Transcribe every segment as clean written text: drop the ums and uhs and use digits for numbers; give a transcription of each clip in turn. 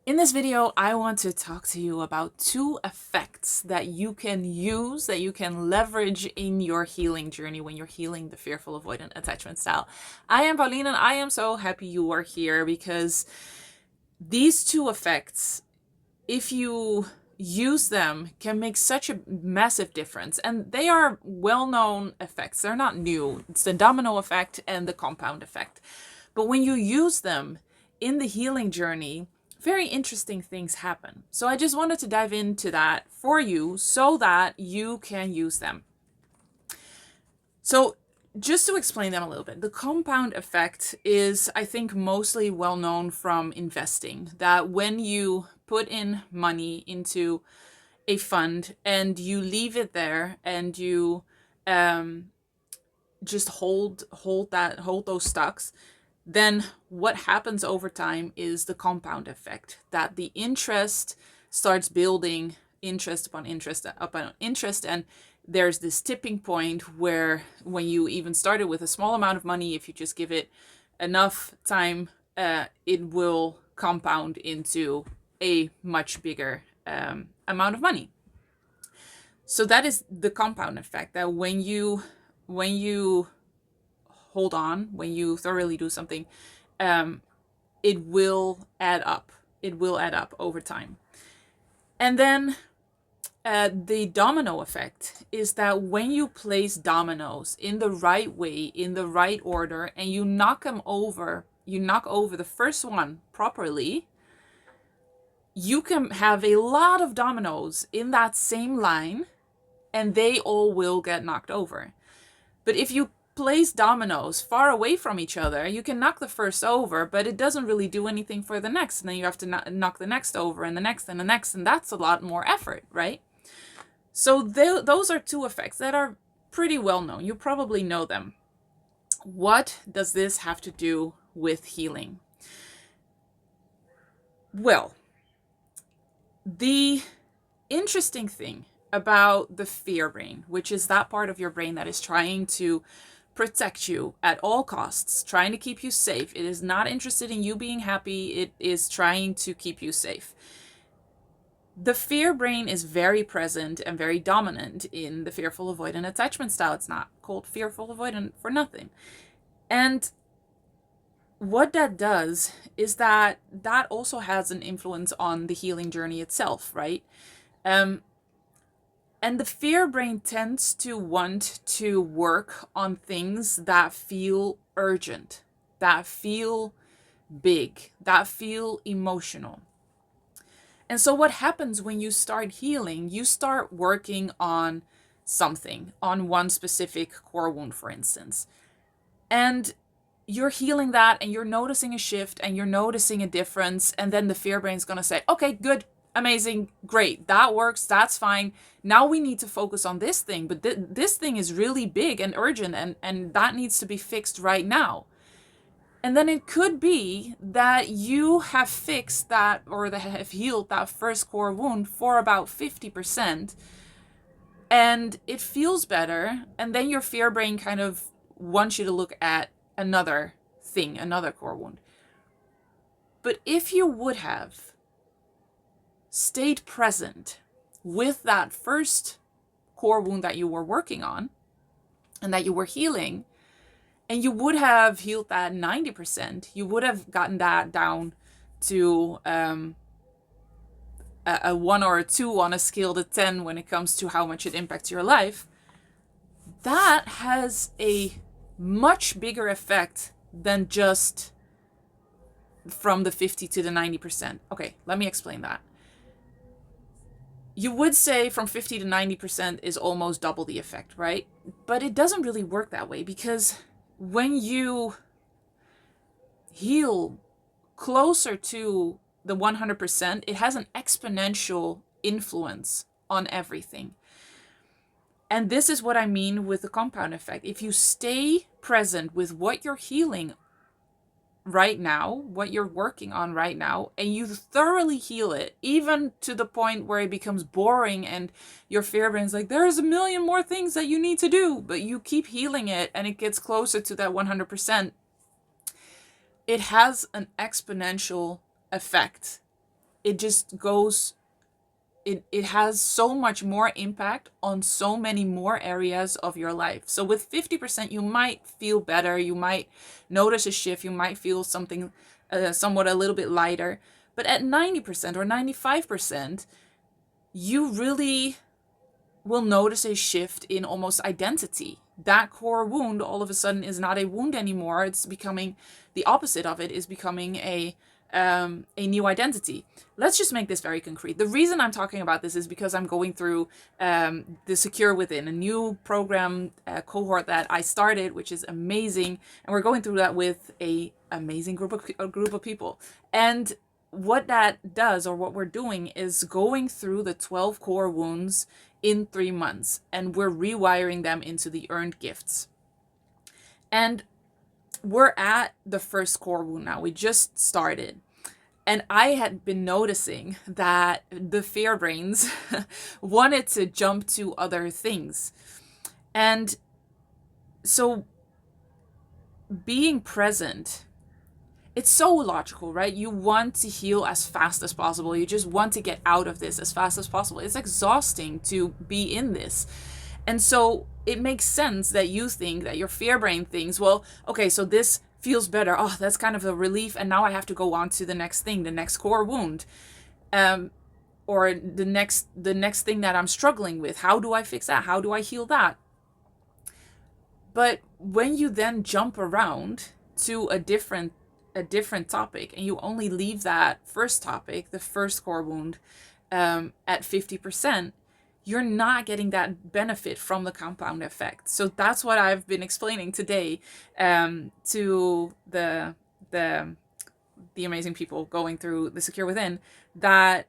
In this video, I want to talk to you about two effects that you can use, that you can leverage in your healing journey when you're healing the fearful avoidant attachment style. I am Pauline and I am so happy you are here because these two effects, if you use them, can make such a massive difference. And they are well-known effects. They're not new. It's the domino effect and the compound effect. But when you use them in the healing journey, very interesting things happen. So I just wanted to dive into that for you so that you can use them. So just to explain them a little bit, the compound effect is, I think, mostly well known from investing, that when you put in money into a fund and you leave it there and you just hold those stocks, then what happens over time is the compound effect, that the interest starts building, interest upon interest, and there's this tipping point where when you even started with a small amount of money, if you just give it enough time, it will compound into a much bigger amount of money. So that is the compound effect, that when you hold on, when you thoroughly do something, it will add up. It will add up over time. And then the domino effect is that when you place dominoes in the right way, in the right order, and you knock over the first one properly, you can have a lot of dominoes in that same line and they all will get knocked over. But if you place dominoes far away from each other, you can knock the first over, but it doesn't really do anything for the next. And then you have to knock the next over and the next and the next, and that's a lot more effort, right? So those are two effects that are pretty well known. You probably know them. What does this have to do with healing? Well, the interesting thing about the fear brain, which is that part of your brain that is trying to protect you at all costs, trying to keep you safe. It is not interested in you being happy. It is trying to keep you safe. The fear brain is very present and very dominant in the fearful avoidant attachment style. It's not called fearful avoidant for nothing. And what that does is that also has an influence on the healing journey itself, right? And the fear brain tends to want to work on things that feel urgent, that feel big, that feel emotional. And so what happens when you start healing, you start working on something, on one specific core wound, for instance. And you're healing that and you're noticing a shift and you're noticing a difference. And then the fear brain's going to say, okay, good, amazing, great, that works, that's fine. Now we need to focus on this thing, but this thing is really big and urgent, and that needs to be fixed right now. And then it could be that you have fixed that, or that have healed that first core wound for about 50%, and it feels better, and then your fear brain kind of wants you to look at another thing, another core wound. But if you would have stayed present with that first core wound that you were working on and that you were healing, and you would have healed that 90%, you would have gotten that down to a 1 or a 2 on a scale to 10 when it comes to how much it impacts your life, that has a much bigger effect than just from the 50 to the 90%. Okay, let me explain that. You would say from 50 to 90% is almost double the effect, right? But it doesn't really work that way, because when you heal closer to the 100%, it has an exponential influence on everything. And this is what I mean with the compound effect. If you stay present with what you're healing right now, what you're working on right now, and you thoroughly heal it, even to the point where it becomes boring and your fear brain's like, there's a million more things that you need to do, but you keep healing it and it gets closer to that 100%, it has an exponential effect it just goes, it has so much more impact on so many more areas of your life. So with 50%, you might feel better, you might notice a shift, you might feel something somewhat a little bit lighter. But at 90% or 95%, you really will notice a shift in almost identity. That core wound all of a sudden is not a wound anymore. It's becoming the opposite of it, is becoming a new identity. Let's just make this very concrete. The reason I'm talking about this is because I'm going through the Secure Within, a new program cohort that I started, which is amazing, and we're going through that with a amazing group of people. And what that does, or what we're doing, is going through the 12 core wounds in 3 months, and we're rewiring them into the earned gifts. And we're at the first core wound now. We just started. And I had been noticing that the fear brains wanted to jump to other things. And so being present, it's so logical, right? You want to heal as fast as possible. You just want to get out of this as fast as possible. It's exhausting to be in this. And so it makes sense that you think, that your fear brain thinks, well, okay, so this feels better. Oh, that's kind of a relief. And now I have to go on to the next thing, the next core wound, or the next thing that I'm struggling with. How do I fix that? How do I heal that? But when you then jump around to a different topic, and you only leave that first topic, the first core wound, at 50%, you're not getting that benefit from the compound effect. So that's what I've been explaining today to the amazing people going through the Secure Within, that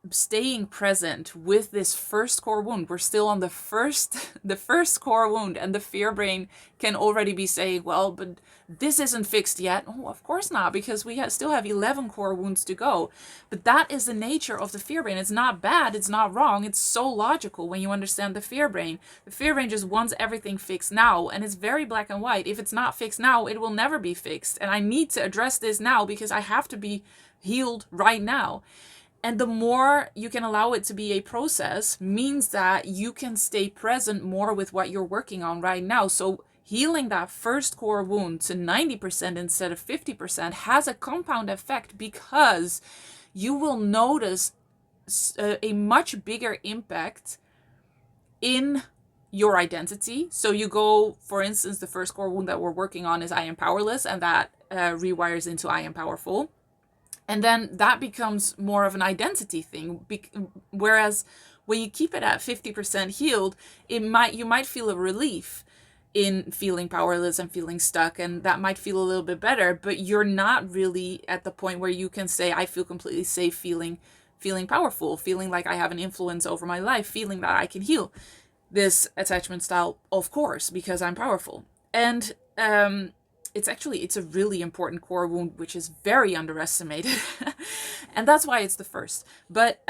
staying present with this first core wound. We're still on the first core wound, and the fear brain can already be saying, well, but this isn't fixed yet. Oh, of course not, because we still have 11 core wounds to go. But that is the nature of the fear brain. It's not bad, it's not wrong, it's so logical when you understand the fear brain. The fear brain just wants everything fixed now, and it's very black and white. If it's not fixed now, it will never be fixed, and I need to address this now because I have to be healed right now. And the more you can allow it to be a process means that you can stay present more with what you're working on right now. So healing that first core wound to 90% instead of 50% has a compound effect, because you will notice a much bigger impact in your identity. So you go, for instance, the first core wound that we're working on is I am powerless, and that rewires into I am powerful. And then that becomes more of an identity thing. Whereas when you keep it at 50% healed, you might feel a relief in feeling powerless and feeling stuck, and that might feel a little bit better, but you're not really at the point where you can say, I feel completely safe feeling powerful, feeling like I have an influence over my life, feeling that I can heal this attachment style, of course, because I'm powerful. And it's a really important core wound, which is very underestimated. And that's why it's the first. But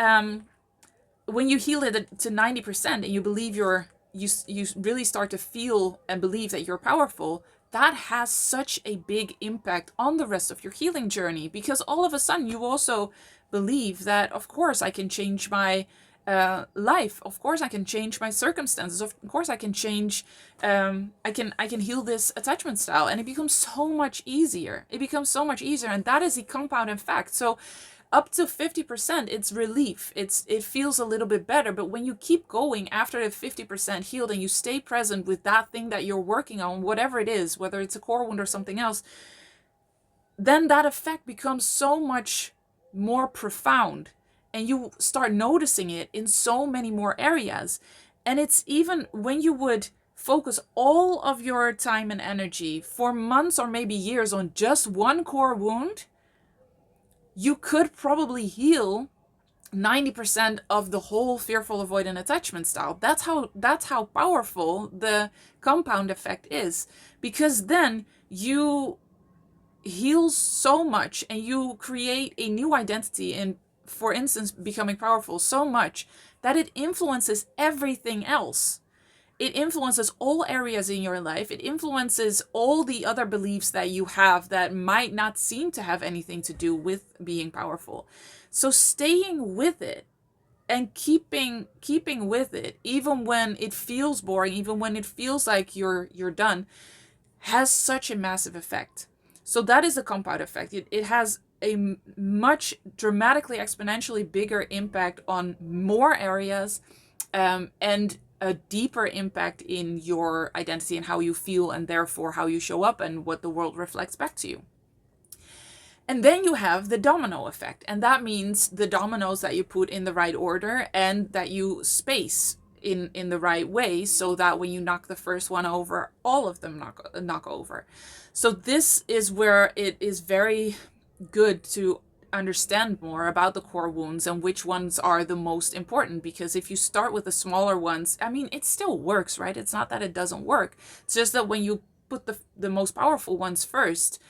when you heal it to 90% and you believe you really start to feel and believe that you're powerful, that has such a big impact on the rest of your healing journey, because all of a sudden you also believe that, of course, I can change my life. Of course, I can change my circumstances. Of course, I can change. I can heal this attachment style, and it becomes so much easier. And that is the compound effect. So, up to 50%, it's relief. It feels a little bit better. But when you keep going after the 50% healed, and you stay present with that thing that you're working on, whatever it is, whether it's a core wound or something else, then that effect becomes so much more profound. And you start noticing it in so many more areas. And it's even when you would focus all of your time and energy for months or maybe years on just one core wound, you could probably heal 90% of the whole fearful avoidant attachment style. That's how powerful the compound effect is. Because then you heal so much, and you create a new identity in, for instance, becoming powerful so much that it influences everything else. it influences all areas in your life. It influences all the other beliefs that you have that might not seem to have anything to do with being powerful. So staying with it and keeping with it, even when it feels boring, even when it feels like you're done, has such a massive effect. So that is a compound effect. It has a much dramatically, exponentially bigger impact on more areas, and a deeper impact in your identity and how you feel, and therefore how you show up and what the world reflects back to you. And then you have the domino effect, and that means the dominoes that you put in the right order and that you space in the right way, so that when you knock the first one over, all of them knock over. So this is where it is very good to understand more about the core wounds and which ones are the most important, because if you start with the smaller ones, I mean, it still works, right? It's not that it doesn't work. It's just that when you put the most powerful ones first,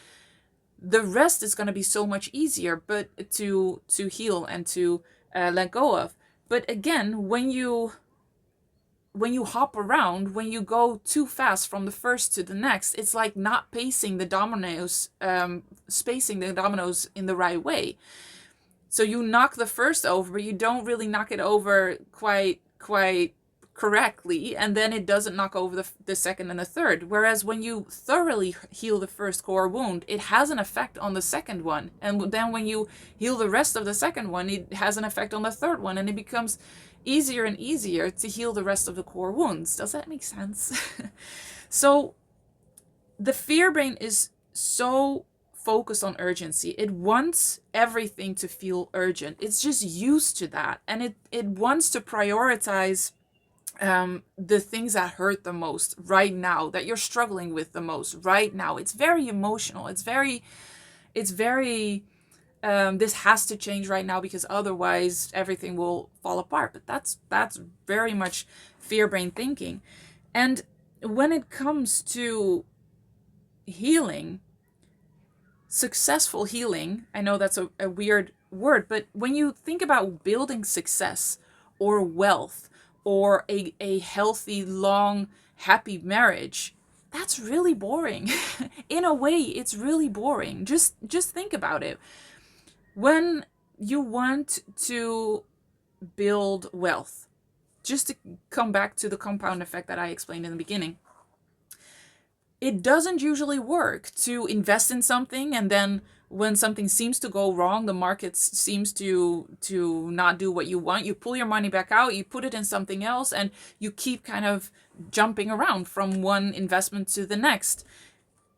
the rest is going to be so much easier but to heal and to let go of. But again, when you hop around, when you go too fast from the first to the next, it's like not pacing the dominoes, spacing the dominoes in the right way. So you knock the first over, but you don't really knock it over quite correctly, and then it doesn't knock over the second and the third. Whereas when you thoroughly heal the first core wound, it has an effect on the second one. And then when you heal the rest of the second one, it has an effect on the third one, and it becomes easier and easier to heal the rest of the core wounds. Does that make sense? So the fear brain is so focused on urgency. It wants everything to feel urgent. It's just used to that. And it wants to prioritize the things that hurt the most right now, that you're struggling with the most right now. It's very emotional. It's very, this has to change right now because otherwise everything will fall apart. But that's very much fear brain thinking. And when it comes to healing, successful healing, I know that's a weird word, but when you think about building success or wealth or a healthy, long, happy marriage, that's really boring. In a way, it's really boring. Just think about it. When you want to build wealth, just to come back to the compound effect that I explained in the beginning, it doesn't usually work to invest in something, and then when something seems to go wrong, the market seems to not do what you want, you pull your money back out, you put it in something else, and you keep kind of jumping around from one investment to the next.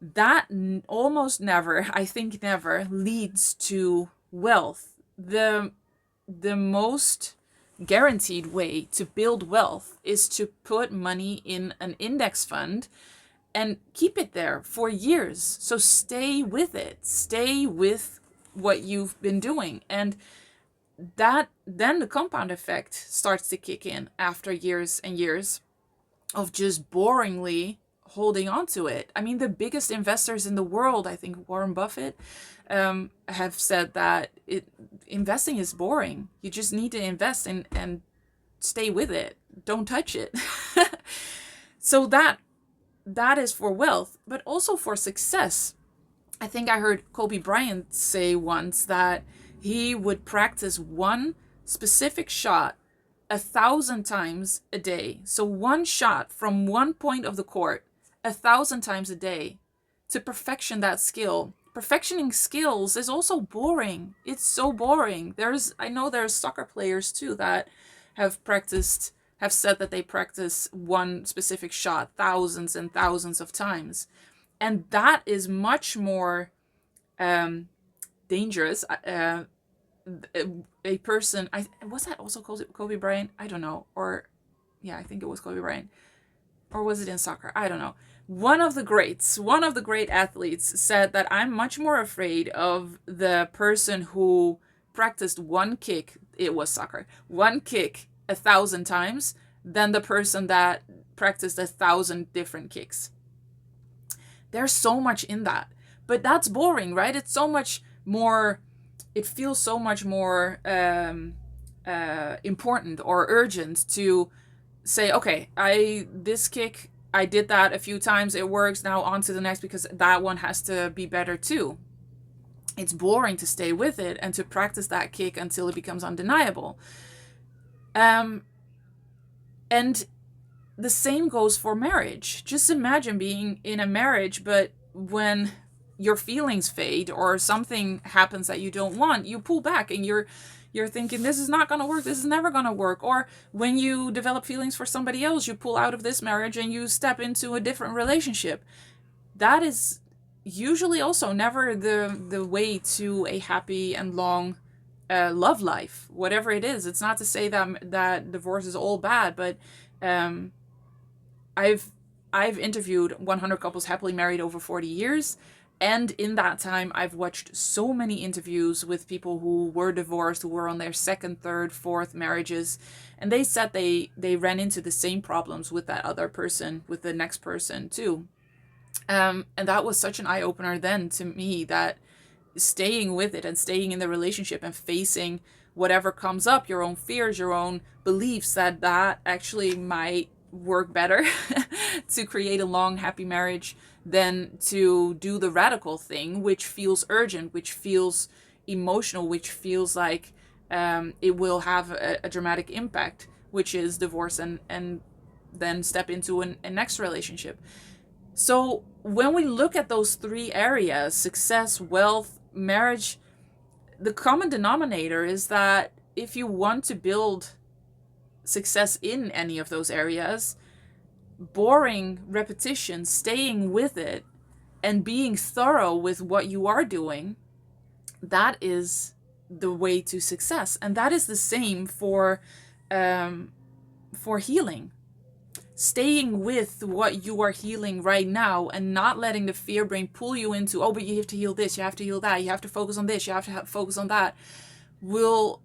That almost never, I think never, leads to wealth. The most guaranteed way to build wealth is to put money in an index fund and keep it there for years. So stay with it. Stay with what you've been doing. And that then the compound effect starts to kick in after years and years of just boringly holding on to it. I mean, the biggest investors in the world, I think Warren Buffett, have said that investing is boring. You just need to invest and stay with it. Don't touch it. So that is for wealth, but also for success. I think I heard Kobe Bryant say once that he would practice one specific shot 1,000 times a day. So one shot from one point of the court 1,000 times a day to perfection that skill. Perfectioning skills is also boring. It's so boring. I know there's soccer players too that have said that they practice one specific shot thousands and thousands of times. And that is much more dangerous. A person, was that also Kobe Bryant? I don't know. Or, yeah, I think it was Kobe Bryant. Or was it in soccer? I don't know. One of the great athletes said that I'm much more afraid of the person who practiced one kick, it was soccer, one kick 1,000 times than the person that practiced 1,000 different kicks. There's so much in that. But that's boring, right? It's so much more, it feels so much more important or urgent to say, okay, this kick, I did that a few times, it works, now on to the next because that one has to be better too. It's boring to stay with it and to practice that kick until it becomes undeniable. Um, and the same goes for marriage. Just imagine being in a marriage, but when your feelings fade or something happens that you don't want, you pull back and you're thinking this is not going to work, this is never going to work. Or when you develop feelings for somebody else, you pull out of this marriage and you step into a different relationship. That is usually also never the way to a happy and long love life, whatever it is. It's not to say that divorce is all bad, but um, I've I've interviewed 100 couples happily married over 40 years, and in that time I've watched so many interviews with people who were divorced, who were on their second, third, fourth marriages, and they said they ran into the same problems with that other person, with the next person too. And that was such an eye opener then to me, that staying with it and staying in the relationship and facing whatever comes up, your own fears, your own beliefs, that actually might work better to create a long happy marriage than to do the radical thing, which feels urgent, which feels emotional, which feels like it will have a dramatic impact, which is divorce and then step into a next relationship. So when we look at those three areas, success, wealth, marriage, the common denominator is that if you want to build success in any of those areas, boring repetition, staying with it, and being thorough with what you are doing, that is the way to success. And that is the same for healing. Staying with what you are healing right now and not letting the fear brain pull you into, oh, but you have to heal this, you have to heal that, you have to focus on this, you have to focus on that, will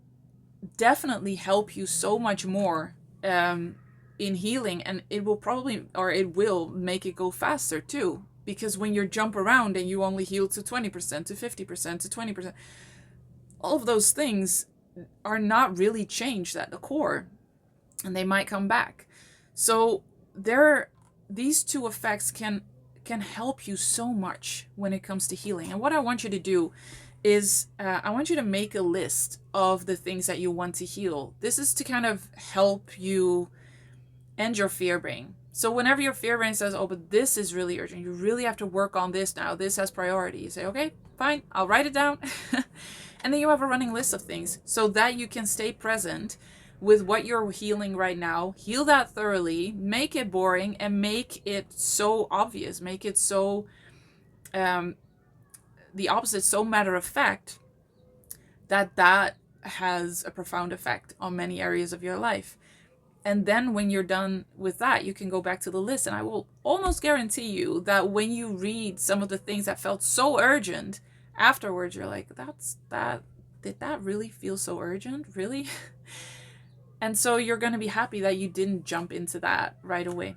definitely help you so much more in healing. And it will probably, or it will make it go faster too. Because when you jump around and you only heal to 20%, to 50%, to 20%, all of those things are not really changed at the core, and they might come back. So there, these two effects can help you so much when it comes to healing. And what I want you to do is I want you to make a list of the things that you want to heal. This is to kind of help you end your fear brain. So whenever your fear brain says, oh, but this is really urgent, you really have to work on this now, this has priority, you say, okay, fine, I'll write it down. And then you have a running list of things so that you can stay present with what you're healing right now, heal that thoroughly, make it boring, and make it so obvious, make it so the opposite, so matter of fact, that has a profound effect on many areas of your life. And then when you're done with that, you can go back to the list. And I will almost guarantee you that when you read some of the things that felt so urgent, afterwards you're like, did that really feel so urgent? Really? And so you're going to be happy that you didn't jump into that right away.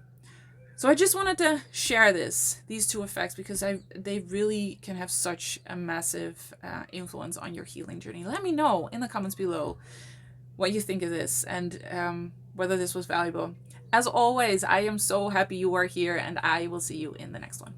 So I just wanted to share these two effects, because they really can have such a massive influence on your healing journey. Let me know in the comments below what you think of this, and whether this was valuable. As always, I am so happy you are here, and I will see you in the next one.